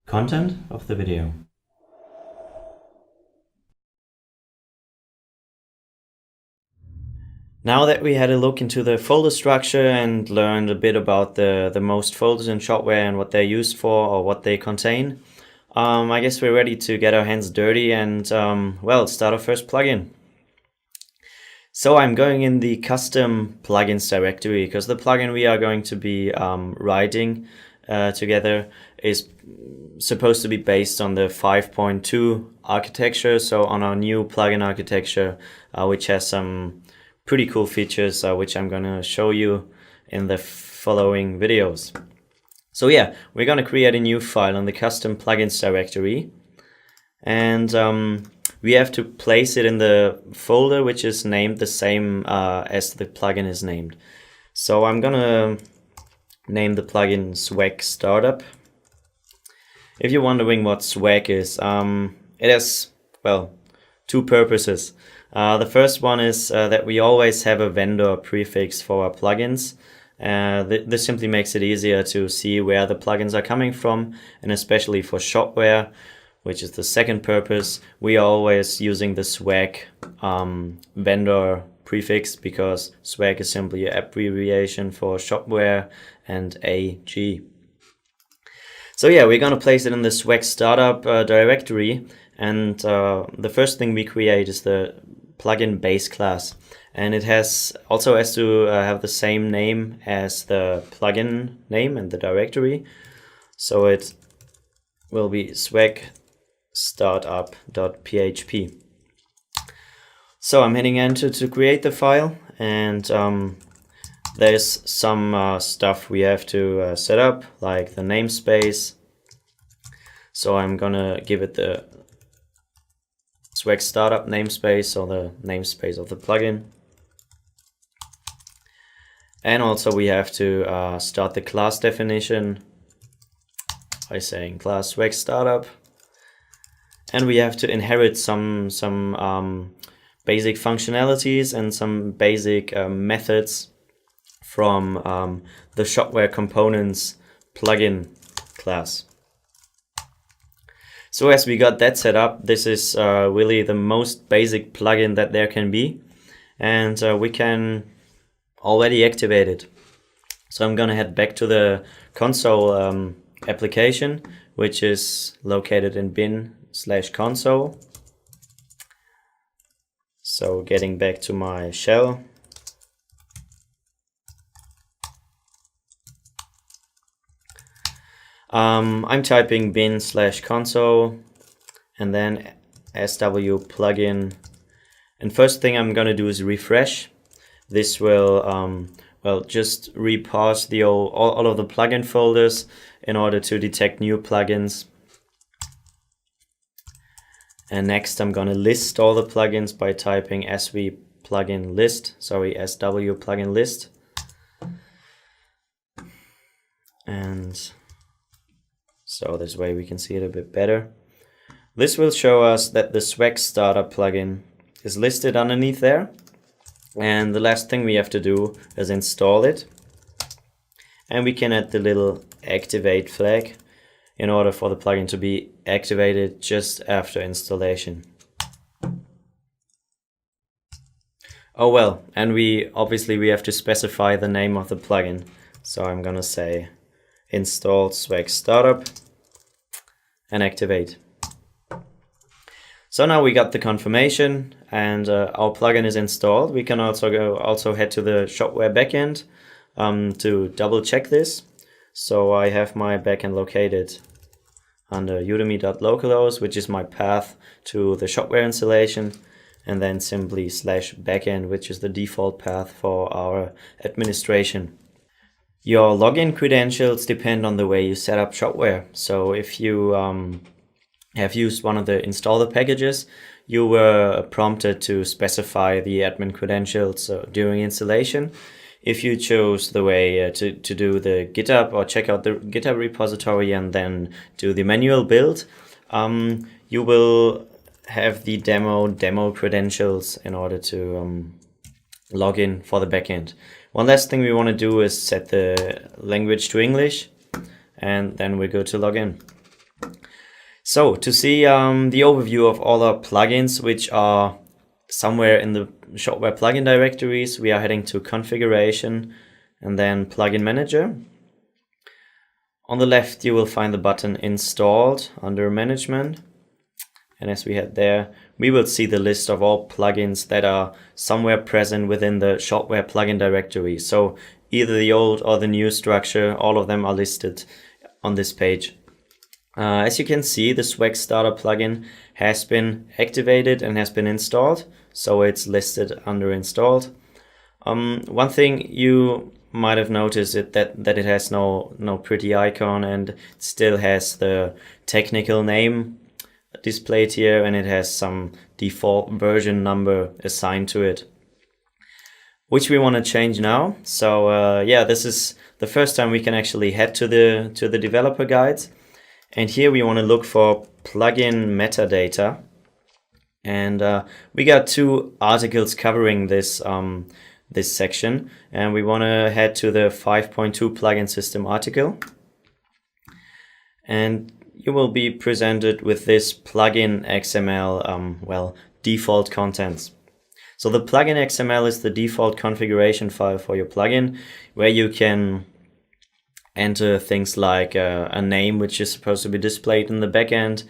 Content of the video. Now that we had a look into the folder structure and learned a bit about the most folders in Shopware and what they're used for or what they contain, I guess we're ready to get our hands dirty and, well, start our first plugin. So I'm going in the custom plugins directory because the plugin we are going to be writing together is supposed to be based on the 5.2 architecture, so on our new plugin architecture, which has some pretty cool features which I'm gonna show you in the following videos. So yeah, we're gonna create a new file on the custom plugins directory, and we have to place it in the folder which is named the same as the plugin is named. So I'm gonna name the plugin Swag Startup. If you're wondering what Swag is, it has, well, two purposes. The first one is that we always have a vendor prefix for our plugins. This simply makes it easier to see where the plugins are coming from, and especially for Shopware, which is the second purpose, we are always using the Swag vendor prefix because Swag is simply an abbreviation for Shopware and AG. So yeah, we're gonna place it in the Swag Startup directory, and the first thing we create is the plugin base class, and it also has to have the same name as the plugin name and the directory. So it will be swag startup.php. So I'm hitting enter to create the file, and there's some stuff we have to set up, like the namespace. So I'm gonna give it the Swag Startup namespace, or the namespace of the plugin. And also we have to start the class definition by saying class Swag Startup. And we have to inherit some basic functionalities and some basic methods from the Shopware Components plugin class. So as we got that set up, this is really the most basic plugin that there can be, and we can already activate it. So I'm gonna head back to the console application, which is located in bin/console. So getting back to my shell. I'm typing bin/console and then SW plugin, and first thing I'm gonna do is refresh. This will well, just reparse all of the plugin folders in order to detect new plugins. And next I'm gonna list all the plugins by typing SW plugin list. And so this way we can see it a bit better. This will show us that the Swag Startup plugin is listed underneath there. And the last thing we have to do is install it. And we can add the little activate flag in order for the plugin to be activated just after installation. Oh well, and we have to specify the name of the plugin. So I'm gonna say install Swag Startup and activate. So now we got the confirmation, and our plugin is installed. We can also head to the Shopware backend to double check this. So I have my backend located under udemy.localhost, which is my path to the Shopware installation, and then simply /backend, which is the default path for our administration. Your login credentials depend on the way you set up Shopware. So if you have used one of the installer packages, you were prompted to specify the admin credentials during installation. If you chose the way to do the GitHub or check out the GitHub repository and then do the manual build, you will have the demo credentials in order to log in for the backend. One last thing we want to do is set the language to English, and then we go to login. So to see the overview of all our plugins, which are somewhere in the Shopware plugin directories, we are heading to Configuration and then Plugin Manager. On the left, you will find the button Installed under Management. And as we head there, we will see the list of all plugins that are somewhere present within the Shopware plugin directory. So either the old or the new structure, all of them are listed on this page. As you can see, the Swag Starter plugin has been activated and has been installed, so it's listed under Installed. One thing you might have noticed that it has no pretty icon, and it still has the technical name displayed here, and it has some default version number assigned to it, which we want to change now. So yeah, this is the first time we can actually head to the developer guides. And here we want to look for plugin metadata. And we got 2 articles covering this this section. And we want to head to the 5.2 plugin system article. And you will be presented with this plugin XML, well, default contents. So the plugin XML is the default configuration file for your plugin, where you can enter things like a name which is supposed to be displayed in the backend,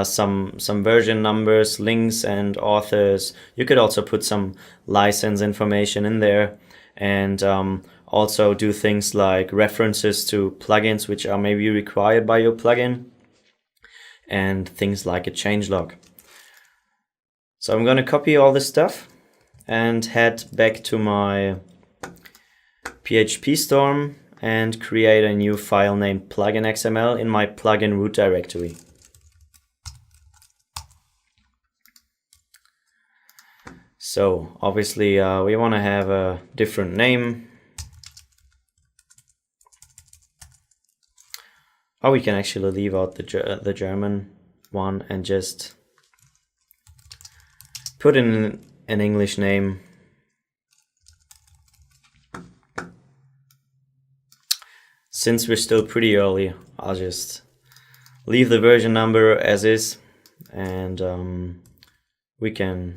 some version numbers, links, and authors. You could also put some license information in there, and also do things like references to plugins which are maybe required by your plugin, and things like a changelog. So I'm going to copy all this stuff and head back to my PHP Storm and create a new file named plugin XML in my plugin root directory. So obviously we want to have a different name. Or we can actually leave out the German one and just put in an English name. Since we're still pretty early, I'll just leave the version number as is, and we can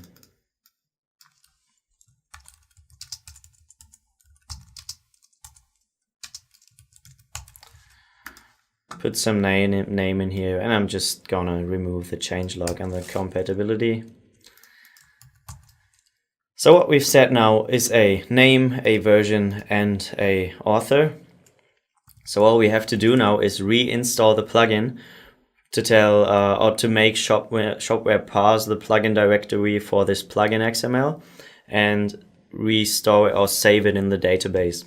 put some name in here, and I'm just gonna remove the changelog and the compatibility. So what we've set now is a name, a version, and a author. So all we have to do now is reinstall the plugin to tell or to make Shopware parse the plugin directory for this plugin XML and restore or save it in the database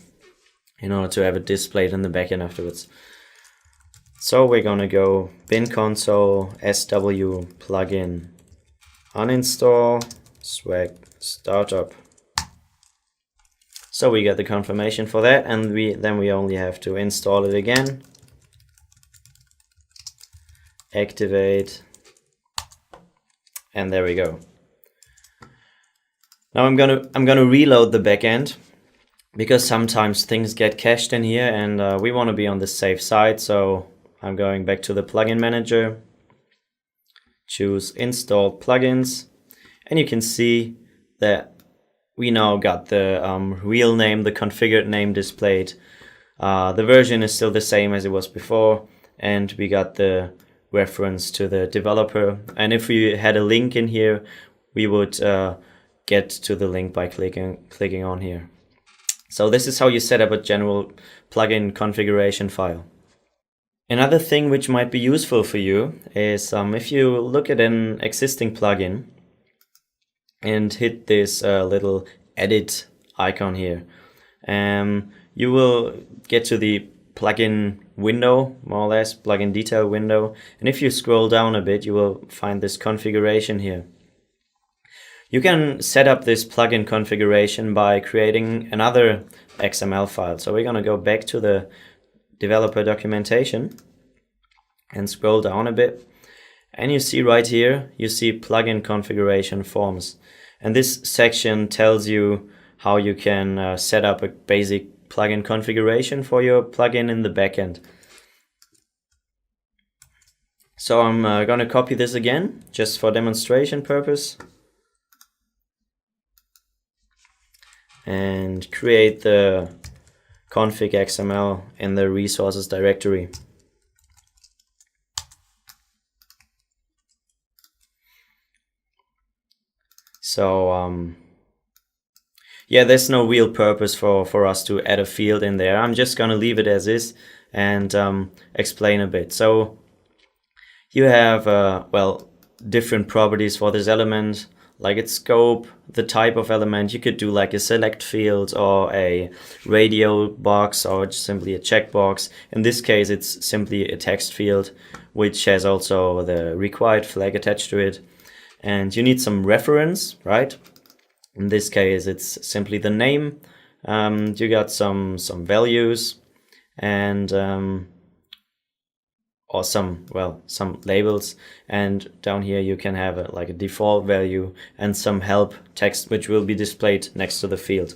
in order to have it displayed in the backend afterwards. So we're gonna go bin console sw plugin uninstall swag startup. So we get the confirmation for that, and then we only have to install it again, activate, and there we go. Now I'm gonna reload the backend, because sometimes things get cached in here, and we want to be on the safe side. So I'm going back to the plugin manager, choose install plugins, and you can see that we now got the real name, the configured name displayed. The version is still the same as it was before, and we got the reference to the developer. And if we had a link in here, we would get to the link by clicking on here. So this is how you set up a general plugin configuration file. Another thing which might be useful for you is if you look at an existing plugin and hit this little edit icon here, you will get to the plugin window, more or less, plugin detail window. And if you scroll down a bit, you will find this configuration here. You can set up this plugin configuration by creating another XML file. So we're going to go back to the developer documentation and scroll down a bit. And you see right here, you see plugin configuration forms. And this section tells you how you can set up a basic plugin configuration for your plugin in the backend. So I'm going to copy this again, just for demonstration purpose. And create the config XML in the resources directory. So yeah, there's no real purpose for us to add a field in there. I'm just gonna leave it as is and explain a bit. So you have well, different properties for this element, like its scope, the type of element. You could do like a select field or a radio box or just simply a checkbox. In this case, it's simply a text field, which has also the required flag attached to it. And you need some reference, right? In this case, it's simply the name. You got some values and or some labels, and down here you can have like a default value and some help text which will be displayed next to the field.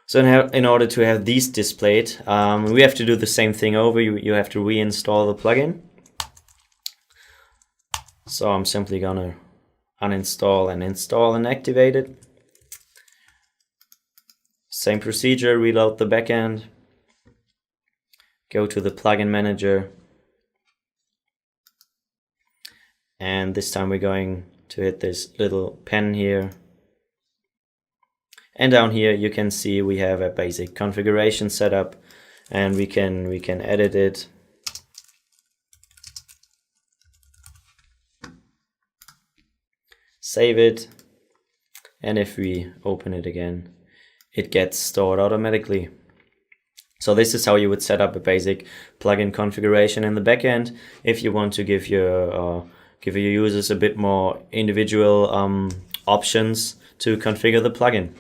So in order to have these displayed, we have to do the same thing over. You have to reinstall the plugin. So I'm simply gonna uninstall and install and activate it. Same procedure, reload the backend. Go to the plugin manager, and this time we're going to hit this little pen here, and down here you can see we have a basic configuration setup, and we can edit it. Save it, and if we open it again, it gets stored automatically. So this is how you would set up a basic plugin configuration in the backend if you want to give your users a bit more individual options to configure the plugin.